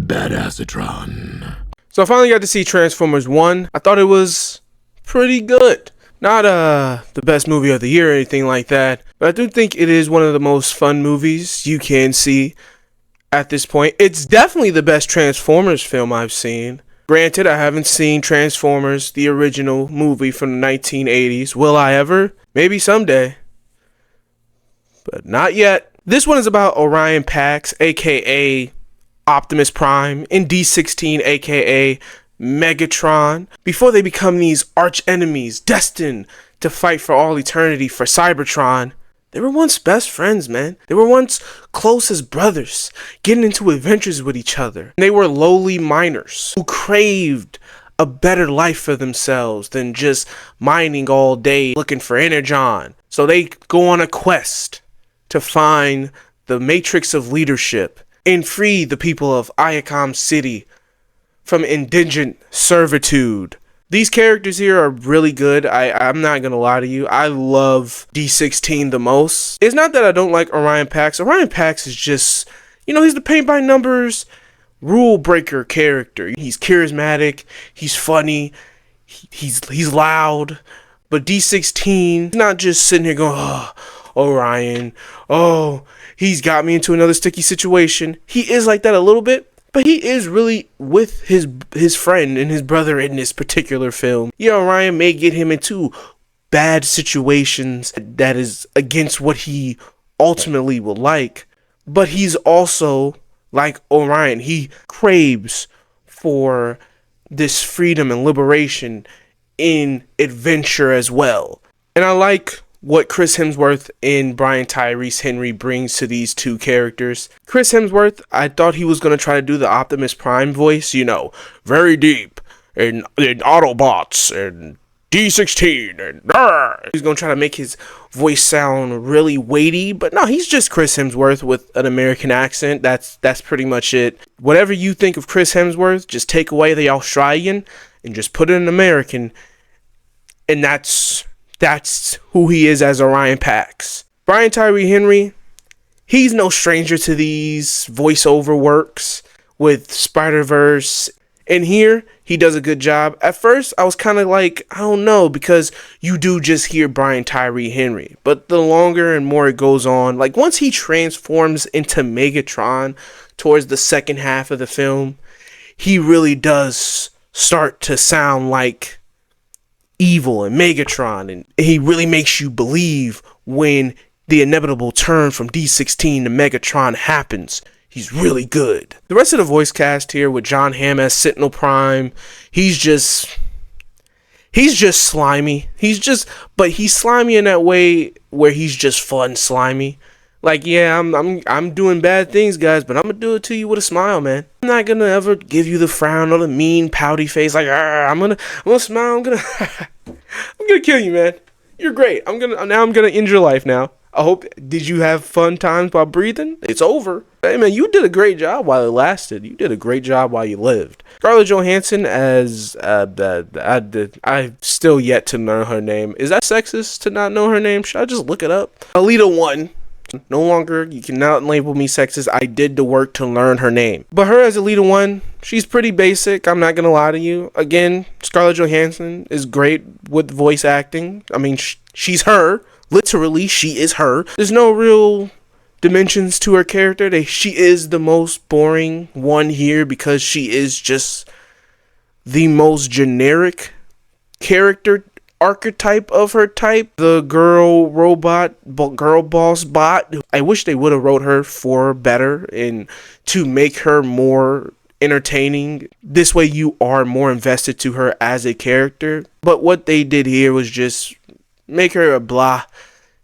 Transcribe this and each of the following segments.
Badassatron. So I finally got to see Transformers 1. I thought it was pretty good. Not the best movie of the year or anything like that, but I do think it is one of the most fun movies you can see at this point. It's definitely the best Transformers film I've seen. Granted, I haven't seen Transformers, the original movie from the 1980s. Will I ever? Maybe someday. But not yet. This one is about Orion Pax, aka Optimus Prime, and D16, aka Megatron, before they become these arch enemies destined to fight for all eternity for Cybertron. They were once best friends, man. They were once close as brothers, getting into adventures with each other. They were lowly miners who craved a better life for themselves than just mining all day looking for energon. So they go on a quest to find the matrix of leadership and free the people of Iacom City from indigent servitude. These characters here are really good. I'm not gonna lie to you. I love D16 the most. It's not that I don't like Orion Pax. Orion Pax is just, he's the paint by numbers rule breaker character. He's charismatic, he's funny, he's loud. But D16, not just sitting here going, oh, Orion, oh, he's got me into another sticky situation. He is like that a little bit, but he is really with his friend and his brother in this particular film. Yeah, Orion may get him into bad situations that is against what he ultimately would like, but he's also like Orion. He craves for this freedom and liberation in adventure as well. And I like what Chris Hemsworth and Brian Tyree Henry brings to these two characters. Chris Hemsworth, I thought he was going to try to do the Optimus Prime voice, very deep, and Autobots, and D16, and he's going to try to make his voice sound really weighty, but no, he's just Chris Hemsworth with an American accent. That's pretty much it. Whatever you think of Chris Hemsworth, just take away the Australian and just put it in American, and that's who he is as Orion Pax. Brian Tyree Henry, he's no stranger to these voiceover works with Spider-Verse. And here, he does a good job. At first, I was kind of like, I don't know, because you do just hear Brian Tyree Henry. But the longer and more it goes on, like once he transforms into Megatron towards the second half of the film, he really does start to sound like evil and Megatron, and he really makes you believe when the inevitable turn from D16 to Megatron happens. He's really good. The rest of the voice cast here with John Hamm as Sentinel Prime, he's just slimy. But he's slimy in that way where he's just fun slimy. Like, yeah, I'm doing bad things, guys, but I'm gonna do it to you with a smile, man. I'm not gonna ever give you the frown or the mean pouty face. Like, I'm gonna smile. I'm gonna kill you, man. You're great. I'm gonna end your life now. I hope. Did you have fun times while breathing? It's over. Hey, man, you did a great job while it lasted. You did a great job while you lived. Scarlett Johansson as I've still yet to know her name. Is that sexist to not know her name? Should I just look it up? Alita 1. No longer, you cannot label me sexist. I did the work to learn her name. But her as Alita 1, she's pretty basic. I'm not going to lie to you. Again, Scarlett Johansson is great with voice acting. I mean, she's her. Literally, she is her. There's no real dimensions to her character. She is the most boring one here because she is just the most generic character archetype of her type. The girl robot, girl boss bot. I wish they would have wrote her for better and to make her more entertaining. This way you are more invested to her as a character. But what they did here was just make her a blah.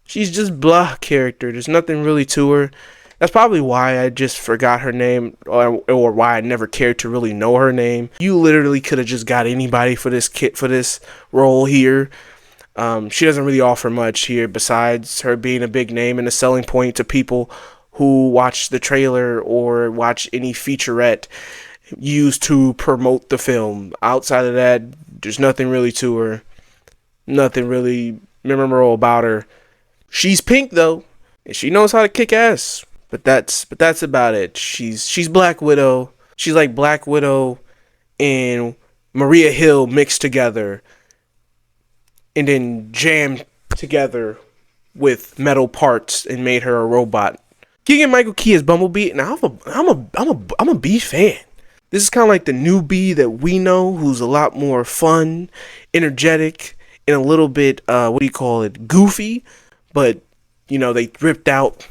She's just blah character. There's nothing really to her. That's probably why I just forgot her name, or why I never cared to really know her name. You literally could have just got anybody for this role here. She doesn't really offer much here besides her being a big name and a selling point to people who watch the trailer or watch any featurette used to promote the film. Outside of that, there's nothing really to her. Nothing really memorable about her. She's pink though, and she knows how to kick ass. But that's about it. She's Black Widow. She's like Black Widow and Maria Hill mixed together and then jammed together with metal parts and made her a robot. Keegan Michael Key as Bumblebee. Now I'm a Bee fan. This is kind of like the new Bee that we know, who's a lot more fun, energetic, and a little bit what do you call it, goofy. But you know, they ripped out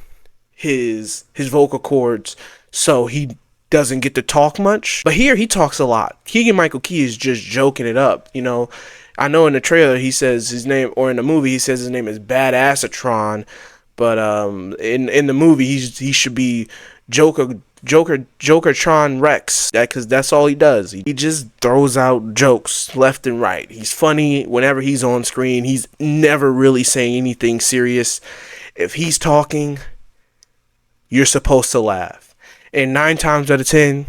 his vocal cords, so he doesn't get to talk much. But here he talks a lot. Keegan Michael Key is just joking it up. You know, I know in the trailer he says his name, or in the movie he says his name is Badassatron, but in the movie he should be Jokertron Rex. Because that's all he does. He just throws out jokes left and right. He's funny whenever he's on screen. He's never really saying anything serious. If he's talking, you're supposed to laugh. And 9 times out of 10,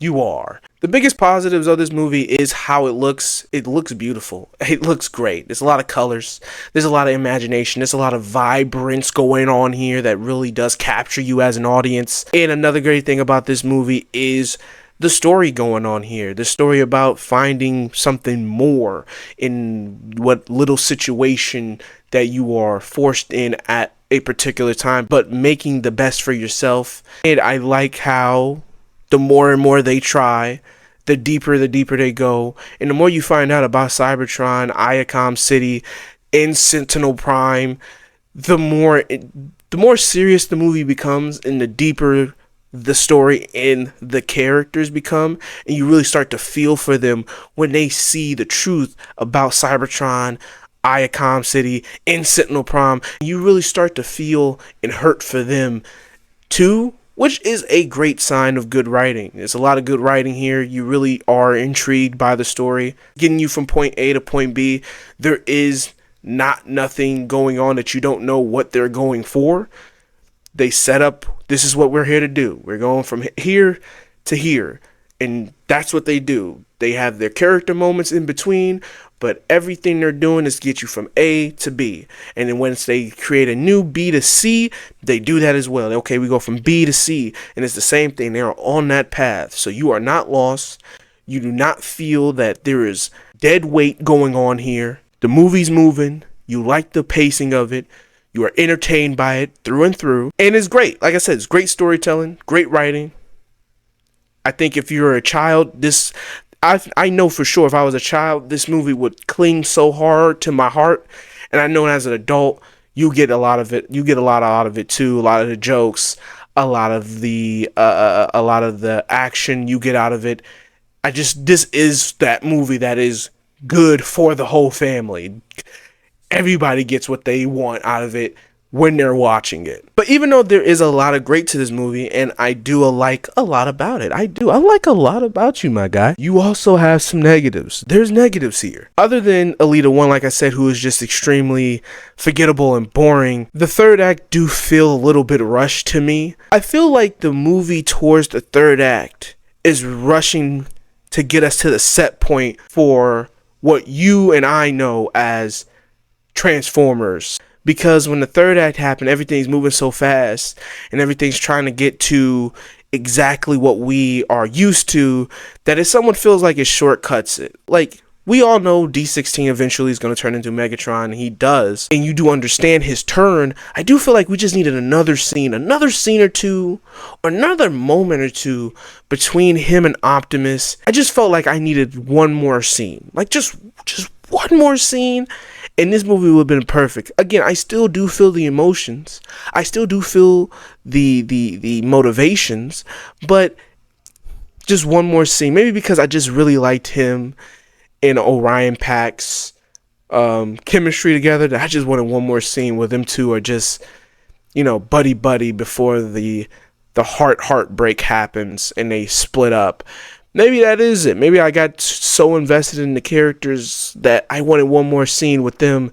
you are. The biggest positives of this movie is how it looks. It looks beautiful. It looks great. There's a lot of colors. There's a lot of imagination. There's a lot of vibrance going on here that really does capture you as an audience. And another great thing about this movie is the story going on here. The story about finding something more in what little situation that you are forced in at a particular time, but making the best for yourself. And I like how the more and more they try, the deeper they go. And the more you find out about Cybertron, Iacom City, and Sentinel Prime, the more serious the movie becomes and the deeper the story and the characters become. And you really start to feel for them when they see the truth about Cybertron, Iacom City, and Sentinel Prime. You really start to feel and hurt for them too, which is a great sign of good writing. There's a lot of good writing here. You really are intrigued by the story, getting you from point A to point B. There is nothing going on that you don't know what they're going for. They set up, this is what we're here to do. We're going from here to here. And that's what they do. They have their character moments in between, but everything they're doing is get you from A to B. And then once they create a new B to C, they do that as well. Okay, we go from B to C, and it's the same thing. They are on that path. So you are not lost. You do not feel that there is dead weight going on here. The movie's moving. You like the pacing of it. You are entertained by it through and through. And it's great. Like I said, it's great storytelling, great writing. I think if you're a child, I know for sure if I was a child, this movie would cling so hard to my heart. And I know as an adult, you get a lot of it. You get a lot out of it too. A lot of the jokes, a lot of the action you get out of it. This is that movie that is good for the whole family. Everybody gets what they want out of it when they're watching it. But even though there is a lot of great to this movie, and I do like a lot about it, I like a lot about you, my guy, you also have some negatives. There's negatives here. Other than Alita 1, like I said, who is just extremely forgettable and boring, the third act do feel a little bit rushed to me. I feel like the movie towards the third act is rushing to get us to the set point for what you and I know as Transformers. Because when the third act happened, everything's moving so fast and everything's trying to get to exactly what we are used to, that if someone feels like it shortcuts it. Like, we all know D16 eventually is going to turn into Megatron, and he does. And you do understand his turn. I do feel like we just needed another scene or two, or another moment or two between him and Optimus. I just felt like I needed one more scene. Like, just one more scene. And this movie would have been perfect. Again, I still do feel the emotions. I still do feel the motivations. But just one more scene. Maybe because I just really liked him and Orion Pax's chemistry together, that I just wanted one more scene where them two are just, buddy before the heartbreak happens and they split up. Maybe that is it. Maybe I got so invested in the characters that I wanted one more scene with them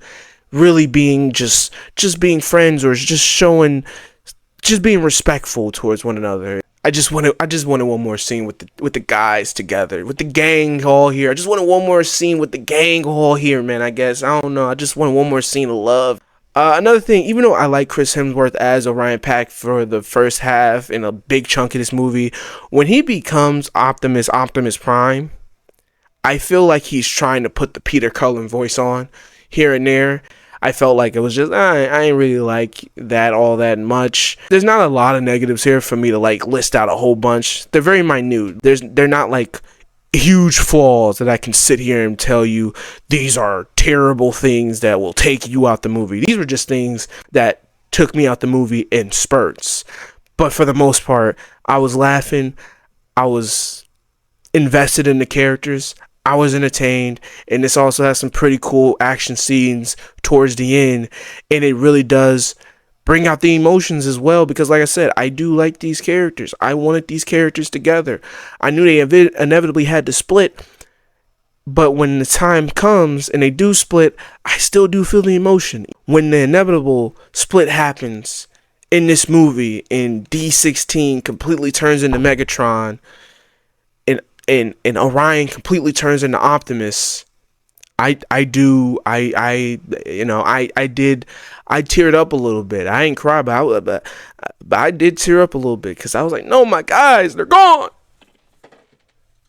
really being just being friends, or just being respectful towards one another. I just wanted one more scene with the guys together, with the gang all here. I just wanted one more scene with the gang all here, man. I guess, I don't know. I just wanted one more scene of love. Another thing, even though I like Chris Hemsworth as Orion Pack for the first half and a big chunk of this movie, when he becomes Optimus Prime, I feel like he's trying to put the Peter Cullen voice on here and there. I felt like it was just, I ain't really like that all that much. There's not a lot of negatives here for me to like list out a whole bunch. They're very minute. They're not like huge flaws that I can sit here and tell you these are terrible things that will take you out the movie. These were just things that took me out the movie in spurts. But for the most part, I was laughing. I was invested in the characters. I was entertained, and this also has some pretty cool action scenes towards the end, and it really does bring out the emotions as well, because like I said, I do like these characters. I wanted these characters together. I knew they inevitably had to split, but when the time comes and they do split, I still do feel the emotion. When the inevitable split happens in this movie and D16 completely turns into Megatron, and Orion completely turns into Optimus, I teared up a little bit. I ain't cry about it, but I did tear up a little bit because I was like, no, my guys, they're gone.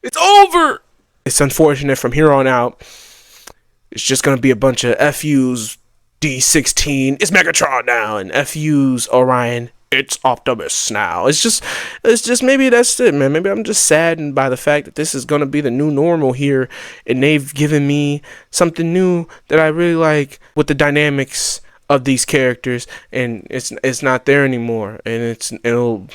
It's over. It's unfortunate from here on out. It's just going to be a bunch of FUs, D16, it's Megatron now, and FUs, Orion, it's Optimus now. It's just maybe that's it, man. Maybe I'm just saddened by the fact that this is going to be the new normal here, and they've given me something new that I really like with the dynamics of these characters, and it's not there anymore, and it'll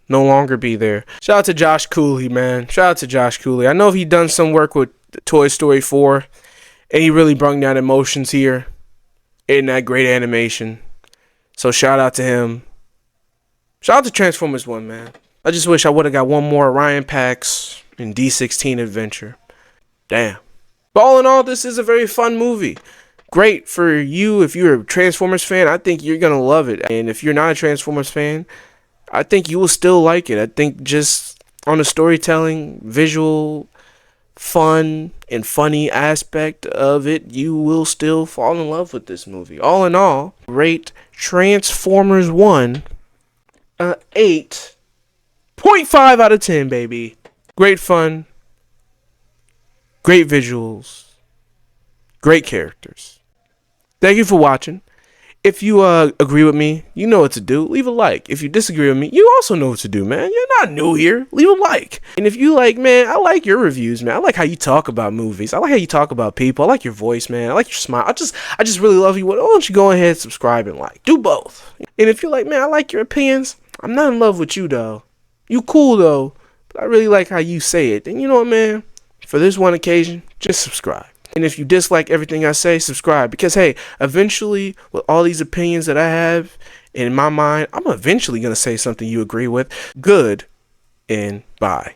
no longer be there. Shout out to Josh Cooley, man. Shout out to Josh Cooley. I know he done some work with Toy Story 4, and he really brought down emotions here in that great animation. So shout out to him. Shout out to Transformers 1, man. I just wish I would have got one more Orion Pax and D16 adventure. Damn. But all in all, this is a very fun movie. Great for you if you're a Transformers fan. I think you're going to love it. And if you're not a Transformers fan, I think you will still like it. I think just on the storytelling, visual, fun, and funny aspect of it, you will still fall in love with this movie. All in all, rate Transformers 1 8.5 out of 10, baby. Great fun, great visuals, great characters. Thank you for watching. If you agree with me, you know what to do. Leave a like. If you disagree with me, you also know what to do, man. You're not new here. Leave a like. And if you like, man, I like your reviews, man. I like how you talk about movies. I like how you talk about people. I like your voice, man. I like your smile. I just really love you. Why don't you go ahead, subscribe, and like? Do both. And if you're like, man, I like your opinions. I'm not in love with you, though. You cool, though. But I really like how you say it. And you know what, man? For this one occasion, just subscribe. And if you dislike everything I say, subscribe. Because, hey, eventually, with all these opinions that I have in my mind, I'm eventually going to say something you agree with. Good and bye.